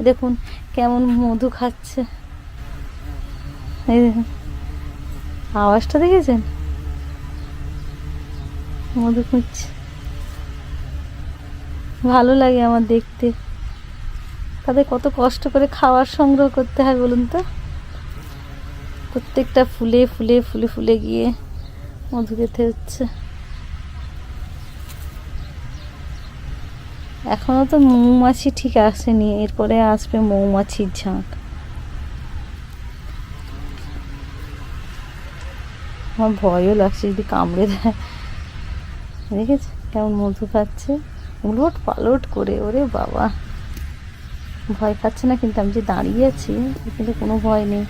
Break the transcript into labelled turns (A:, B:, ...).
A: দেখুন কেমন মধু খাচ্ছে, এই দেখুন আওয়াজটা দেখেছেন, মধু খুঁজছে। ভালো লাগে আমার দেখতে, তাদের কত কষ্ট করে খাবার সংগ্রহ করতে হয় বলুন তো, প্রত্যেকটা ফুলে ফুলে ফুলে ফুলে গিয়ে মধু খেতে হচ্ছে। এখনো তো মৌমাছি ঠিক আসেনি, এরপরে আসবে মৌমাছির ঝাঁক। আমার ভয়ও লাগছে যদি কামড়ে দেয়। দেখেছে কেমন মধু খাচ্ছে, উলট পালট করে, ওরে বাবা। ভয় খাচ্ছে না কিন্তু, আমি যে দাঁড়িয়ে আছি কিন্তু কোনো ভয় নেই।